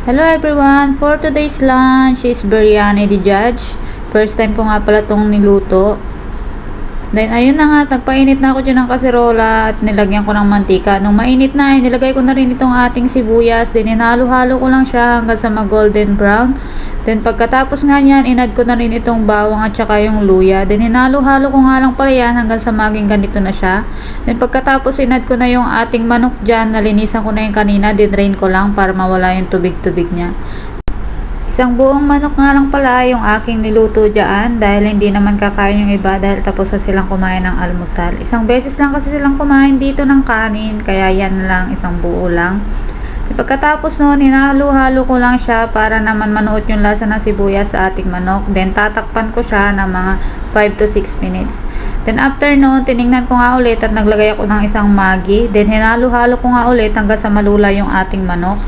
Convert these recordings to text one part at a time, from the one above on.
Hello everyone! For today's lunch is biryani di Judge. First time ko nga pala itong niluto. Then ayun na nga, nagpainit na ako dyan ng kaserola at nilagyan ko ng mantika. Nung mainit na, nilagay ko na rin itong ating sibuyas. Then hinalo-halo ko lang siya hanggang sa mag-golden brown. Then pagkatapos nga niyan, inad ko na rin itong bawang at saka yung luya. Then hinalo-halo ko nga lang pala yan hanggang sa maging ganito na siya. Then pagkatapos inad ko na yung ating manok dyan, nalinisan ko na yung kanina. Then drain ko lang para mawala yung tubig-tubig niya. Isang buong manok nga lang pala yung aking niluto dyan dahil hindi naman kakain yung iba dahil tapos na silang kumain ng almusal. Isang beses lang kasi silang kumain dito ng kanin kaya yan lang, isang buo lang. Pagkatapos nun, hinalo-halo ko lang siya para naman manuot yung lasa ng sibuyas sa ating manok. Then tatakpan ko siya ng mga 5 to 6 minutes. Then after nun, tiningnan ko nga ulit at naglagay ako ng isang Maggi. Then hinalo-halo ko nga ulit hanggang sa malula yung ating manok.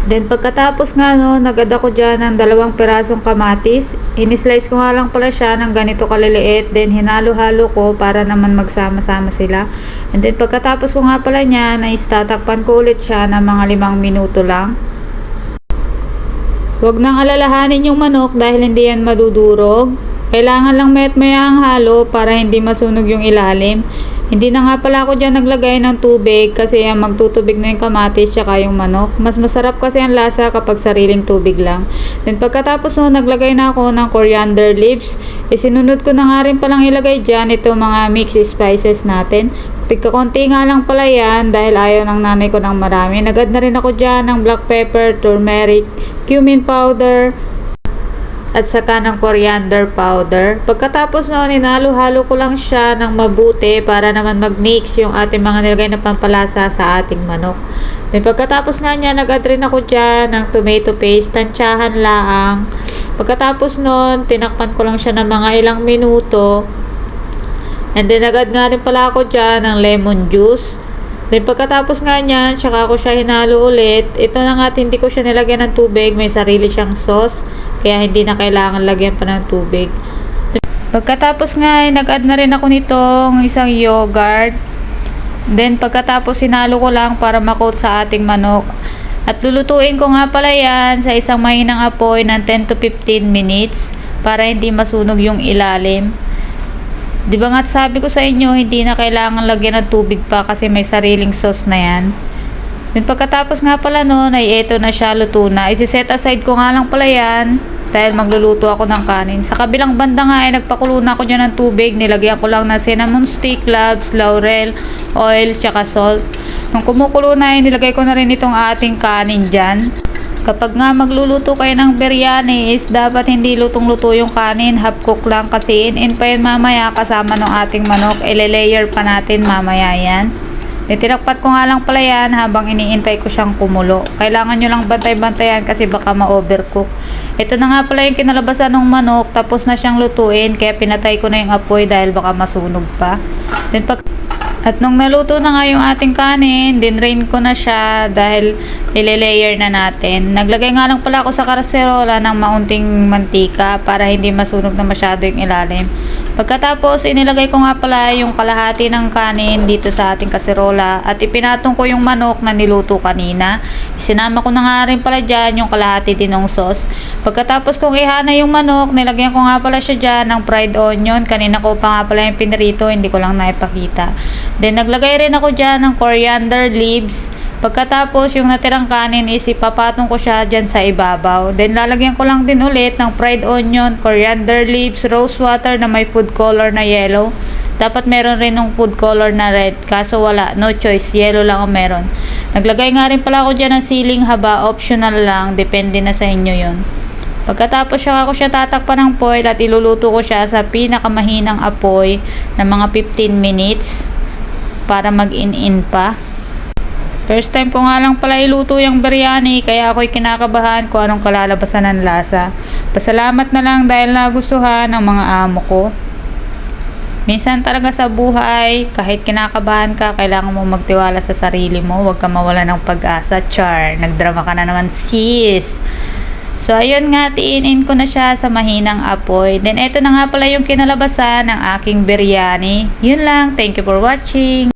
Then pagkatapos nga no, nagad ako dyan ng 2 pirasong kamatis. Inislice ko nga lang pala siya ng ganito kaliliit. Then hinalo-halo ko para naman magsama-sama sila. And then pagkatapos ko nga pala niya, tatakpan ko ulit siya ng mga 5 minuto lang. Huwag nang alalahanin yung manok dahil hindi yan madudurog. Kailangan lang maya ang halo para hindi masunog yung ilalim. Hindi na nga pala ako dyan naglagay ng tubig kasi magtutubig na yung kamatis tsaka yung manok. Mas masarap kasi ang lasa kapag sariling tubig lang. Then pagkatapos no, naglagay na ako ng coriander leaves. Isinunod ko na nga rin palang ilagay dyan ito mga mixed spices natin. Tigkakonti nga lang pala yan dahil ayaw ng nanay ko ng marami. Nagad na rin ako dyan ng black pepper, turmeric, cumin powder, at saka ng coriander powder. Pagkatapos noon, hinalo-halo ko lang siya ng mabuti para naman mag-mix yung ating mga nilagay na pampalasa sa ating manok. Then pagkatapos nga niya, nag-add rin ako dyan ng tomato paste, tansyahan laang. Pagkatapos noon, tinakpan ko lang siya ng mga ilang minuto. And then nag-add nga rin pala ako dyan ng lemon juice. Then pagkatapos nga niyan, tsaka ko siya hinalo ulit. Ito na nga, hindi ko siya nilagyan ng tubig. May sarili siyang sauce. Kaya hindi na kailangan lagyan pa ng tubig. Pagkatapos nga, nag-add na rin ako nitong isang yogurt. Then pagkatapos hinalo ko lang para ma-coat sa ating manok. At lulutuin ko nga pala yan sa isang mahinang apoy ng 10 to 15 minutes para hindi masunog yung ilalim. Di ba nga sabi ko sa inyo, hindi na kailangan lagyan ng tubig pa kasi may sariling sauce na yan. Then pagkatapos nga pala nun, ay eto na siya, luto na. Isi-set aside ko nga lang pala yan dahil magluluto ako ng kanin. Sa kabilang banda nga ay nagpakulo na ako dyan ng tubig. Nilagyan ko lang na cinnamon stick, cloves, laurel, oil, tsaka salt. Nung kumukulo na ay nilagay ko na rin itong ating kanin dyan. Kapag nga magluluto kayo ng biryani is dapat hindi lutong-luto yung kanin, half cook lang kasi in pa yan mamaya kasama ng ating manok. Ile-layer pa natin mamaya yan. Tinakpat ko nga lang pala yan habang iniintay ko siyang kumulo. Kailangan nyo lang bantay-bantayan kasi baka ma-overcook. Ito na nga pala yung kinalabasan ng manok, tapos na siyang lutuin kaya pinatay ko na yung apoy dahil baka masunog pa. At nung naluto na nga yung ating kanin, dinrain ko na siya dahil ile-layer na natin. Naglagay nga lang pala ako sa kaserola ng maunting mantika para hindi masunog na masyado yung ilalim. Pagkatapos, inilagay ko nga pala yung kalahati ng kanin dito sa ating kaserola at ipinatong ko yung manok na niluto kanina. Isinama ko na nga rin pala dyan yung kalahati din ng sauce. Pagkatapos kong ihana yung manok, nilagyan ko nga pala siya dyan ng fried onion. Kanina ko pa nga pala yung pinrito, hindi ko lang naipakita. Then naglagay rin ako dyan ng coriander leaves. Pagkatapos yung natirang kanin is ipapatong ko siya dyan sa ibabaw. Then lalagyan ko lang din ulit ng fried onion, coriander leaves, rose water na may food color na yellow. Dapat meron rin ng food color na red, kaso wala, no choice, yellow lang ang meron. Naglagay nga rin pala ako dyan ng siling haba, optional lang, depende na sa inyo yon. Pagkatapos ako siya tatakpan ng foil at iluluto ko siya sa pinakamahinang apoy na mga 15 minutes para mag-in-in pa. First time ko nga lang pala iluto yung biryani kaya ako'y kinakabahan kung anong kalalabasan ng lasa. Pasalamat na lang dahil nagustuhan ng mga amo ko. Minsan talaga sa buhay, kahit kinakabahan ka, kailangan mo magtiwala sa sarili mo. Huwag ka mawala ng pag-asa. Char, nagdrama ka na naman sis. So ayun nga, tiinin ko na siya sa mahinang apoy. Then eto na nga pala yung kinalabasan ng aking biryani. Yun lang, thank you for watching.